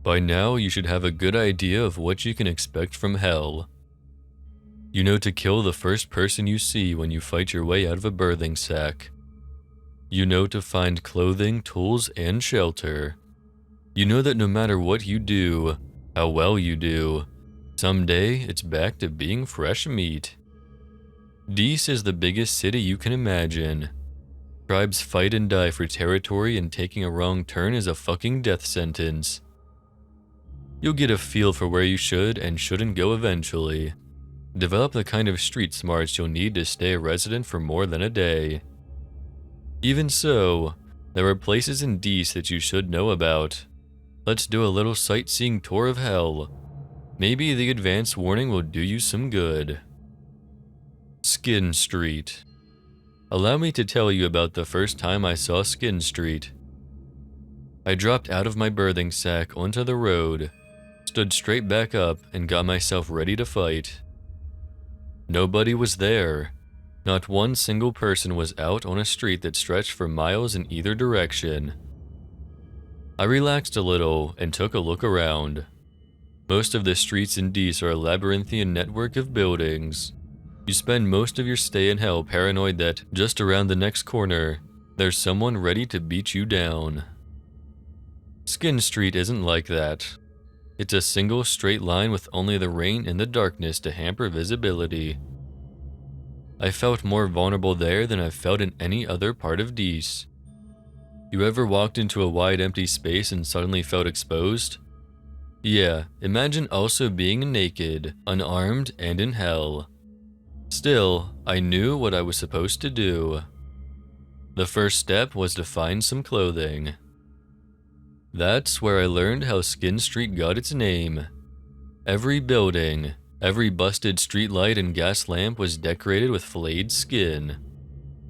By now, you should have a good idea of what you can expect from hell. You know to kill the first person you see when you fight your way out of a birthing sack. You know to find clothing, tools, and shelter. You know that no matter what you do, how well you do, someday it's back to being fresh meat. Dees is the biggest city you can imagine. Tribes fight and die for territory, and taking a wrong turn is a fucking death sentence. You'll get a feel for where you should and shouldn't go eventually. Develop the kind of street smarts you'll need to stay a resident for more than a day. Even so, there are places in Dees that you should know about. Let's do a little sightseeing tour of hell. Maybe the advance warning will do you some good. Skin Street. Allow me to tell you about the first time I saw Skin Street. I dropped out of my birthing sack onto the road, stood straight back up, and got myself ready to fight. Nobody was there. Not one single person was out on a street that stretched for miles in either direction. I relaxed a little and took a look around. Most of the streets in Dees are a labyrinthian network of buildings. You spend most of your stay in hell paranoid that just around the next corner, there's someone ready to beat you down. Skin Street isn't like that. It's a single straight line with only the rain and the darkness to hamper visibility. I felt more vulnerable there than I've felt in any other part of Dees. You ever walked into a wide empty space and suddenly felt exposed? Yeah, imagine also being naked, unarmed, and in hell. Still, I knew what I was supposed to do. The first step was to find some clothing. That's where I learned how Skin Street got its name. Every building, every busted streetlight and gas lamp was decorated with filleted skin.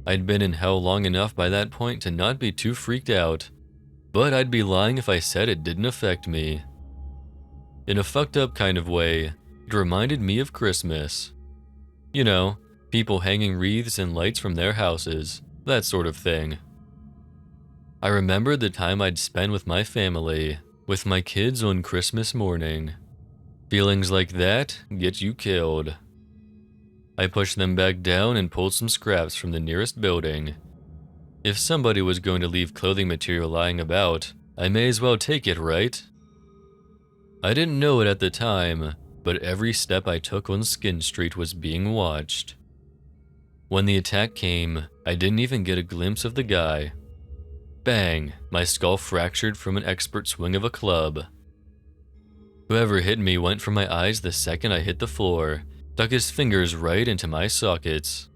I'd been in hell long enough by that point to not be too freaked out, but I'd be lying if I said it didn't affect me. In a fucked up kind of way, it reminded me of Christmas. You know, people hanging wreaths and lights from their houses, that sort of thing. I remembered the time I'd spent with my family, with my kids on Christmas morning. Feelings like that get you killed. I pushed them back down and pulled some scraps from the nearest building. If somebody was going to leave clothing material lying about, I may as well take it, right? I didn't know it at the time, but every step I took on Skin Street was being watched. When the attack came, I didn't even get a glimpse of the guy. Bang! My skull fractured from an expert swing of a club. Whoever hit me went for my eyes the second I hit the floor, stuck his fingers right into my sockets.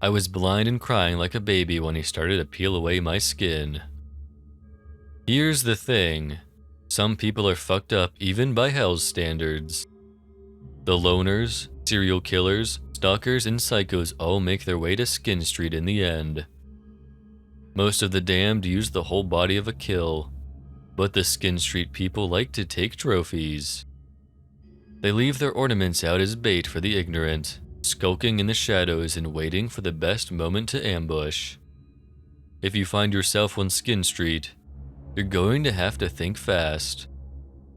I was blind and crying like a baby when he started to peel away my skin. Here's the thing. Some people are fucked up even by hell's standards. The loners, serial killers, stalkers, and psychos all make their way to Skin Street in the end. Most of the damned use the whole body of a kill, but the Skin Street people like to take trophies. They leave their ornaments out as bait for the ignorant, skulking in the shadows and waiting for the best moment to ambush. If you find yourself on Skin Street, you're going to have to think fast.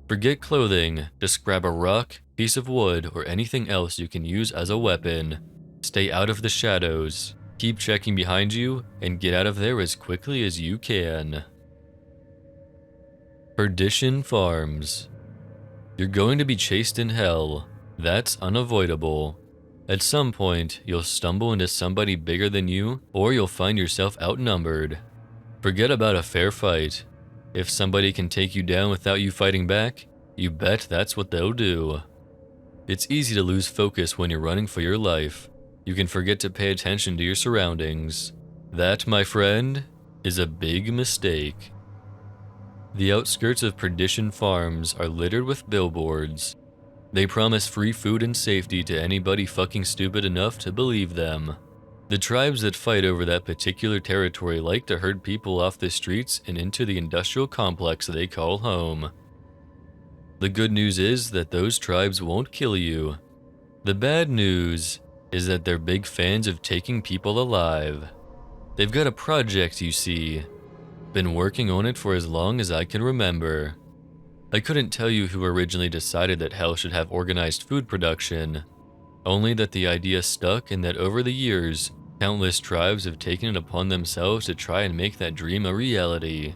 Forget clothing, just grab a rock, piece of wood, or anything else you can use as a weapon. Stay out of the shadows, keep checking behind you, and get out of there as quickly as you can. Perdition Farms. You're going to be chased in hell. That's unavoidable. At some point, you'll stumble into somebody bigger than you, or you'll find yourself outnumbered. Forget about a fair fight. If somebody can take you down without you fighting back, you bet that's what they'll do. It's easy to lose focus when you're running for your life. You can forget to pay attention to your surroundings. That, my friend, is a big mistake. The outskirts of Perdition Farms are littered with billboards. They promise free food and safety to anybody fucking stupid enough to believe them. The tribes that fight over that particular territory like to herd people off the streets and into the industrial complex they call home. The good news is that those tribes won't kill you. The bad news is that they're big fans of taking people alive. They've got a project, you see. Been working on it for as long as I can remember. I couldn't tell you who originally decided that hell should have organized food production, only that the idea stuck and that over the years, countless tribes have taken it upon themselves to try and make that dream a reality.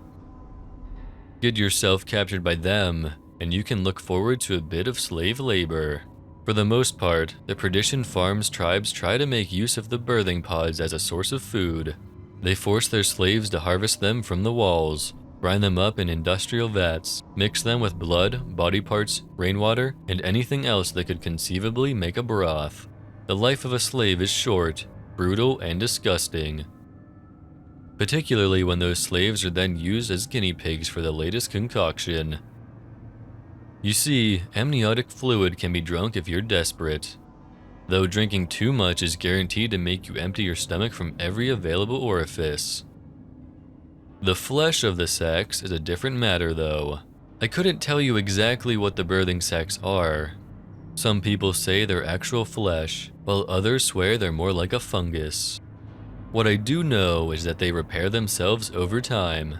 Get yourself captured by them, and you can look forward to a bit of slave labor. For the most part, the Perdition Farms tribes try to make use of the birthing pods as a source of food. They force their slaves to harvest them from the walls, grind them up in industrial vats, mix them with blood, body parts, rainwater, and anything else that could conceivably make a broth. The life of a slave is short, brutal, and disgusting. Particularly when those slaves are then used as guinea pigs for the latest concoction. You see, amniotic fluid can be drunk if you're desperate, though drinking too much is guaranteed to make you empty your stomach from every available orifice. The flesh of the sacks is a different matter though. I couldn't tell you exactly what the birthing sacks are. Some people say they're actual flesh, while others swear they're more like a fungus. What I do know is that they repair themselves over time.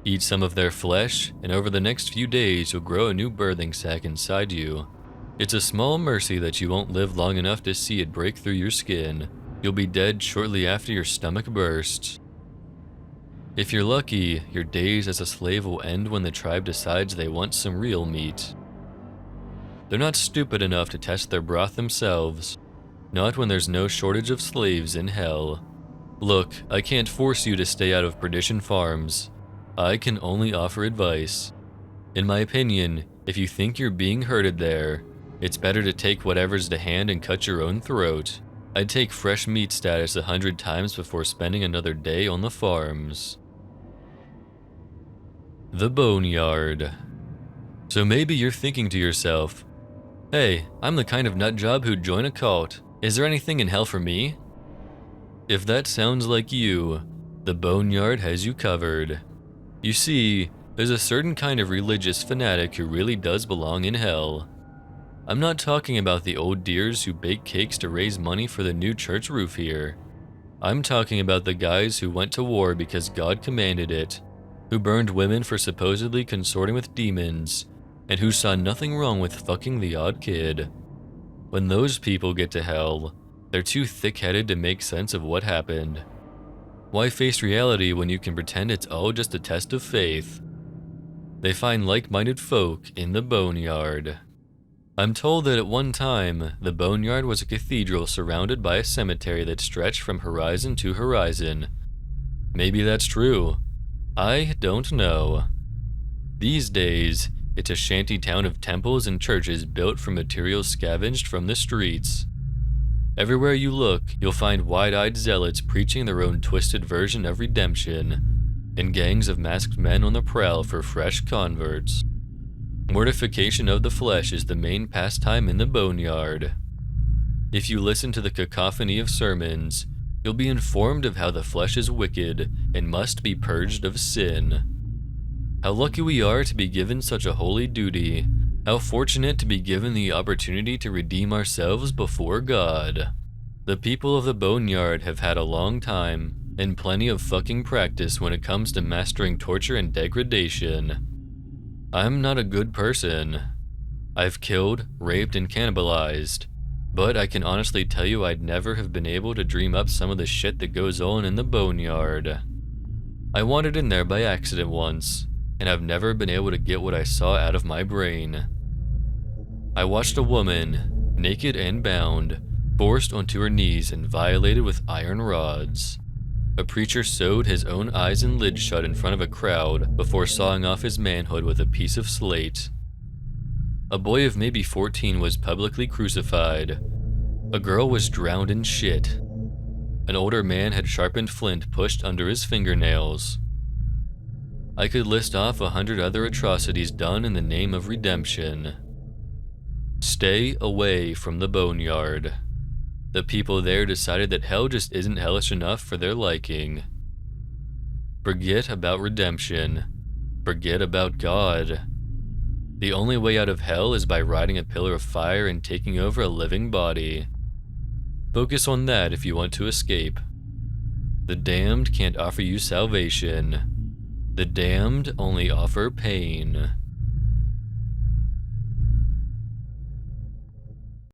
Eat some of their flesh, and over the next few days you'll grow a new birthing sac inside you. It's a small mercy that you won't live long enough to see it break through your skin. You'll be dead shortly after your stomach bursts. If you're lucky, your days as a slave will end when the tribe decides they want some real meat. They're not stupid enough to test their broth themselves. Not when there's no shortage of slaves in hell. Look, I can't force you to stay out of Perdition Farms. I can only offer advice. In my opinion, if you think you're being hurted there, it's better to take whatever's to hand and cut your own throat. I'd take fresh meat status 100 times before spending another day on the farms. The Boneyard. So maybe you're thinking to yourself, hey, I'm the kind of nutjob who'd join a cult. Is there anything in hell for me? If that sounds like you, the Boneyard has you covered. You see, there's a certain kind of religious fanatic who really does belong in hell. I'm not talking about the old dears who bake cakes to raise money for the new church roof here. I'm talking about the guys who went to war because God commanded it, who burned women for supposedly consorting with demons, and who saw nothing wrong with fucking the odd kid. When those people get to hell, they're too thick-headed to make sense of what happened. Why face reality when you can pretend it's all just a test of faith? They find like-minded folk in the Boneyard. I'm told that at one time, the Boneyard was a cathedral surrounded by a cemetery that stretched from horizon to horizon. Maybe that's true. I don't know. These days, it's a shanty town of temples and churches built from materials scavenged from the streets. Everywhere you look, you'll find wide-eyed zealots preaching their own twisted version of redemption, and gangs of masked men on the prowl for fresh converts. Mortification of the flesh is the main pastime in the Boneyard. If you listen to the cacophony of sermons, you'll be informed of how the flesh is wicked and must be purged of sin. How lucky we are to be given such a holy duty. How fortunate to be given the opportunity to redeem ourselves before God. The people of the Boneyard have had a long time and plenty of fucking practice when it comes to mastering torture and degradation. I'm not a good person. I've killed, raped, and cannibalized, but I can honestly tell you I'd never have been able to dream up some of the shit that goes on in the Boneyard. I wandered in there by accident once, and I've never been able to get what I saw out of my brain. I watched a woman, naked and bound, forced onto her knees and violated with iron rods. A preacher sewed his own eyes and lids shut in front of a crowd before sawing off his manhood with a piece of slate. A boy of maybe 14 was publicly crucified. A girl was drowned in shit. An older man had sharpened flint pushed under his fingernails. I could list off 100 other atrocities done in the name of redemption. Stay away from the Boneyard. The people there decided that hell just isn't hellish enough for their liking. Forget about redemption. Forget about God. The only way out of hell is by riding a pillar of fire and taking over a living body. Focus on that if you want to escape. The damned can't offer you salvation. The damned only offer pain.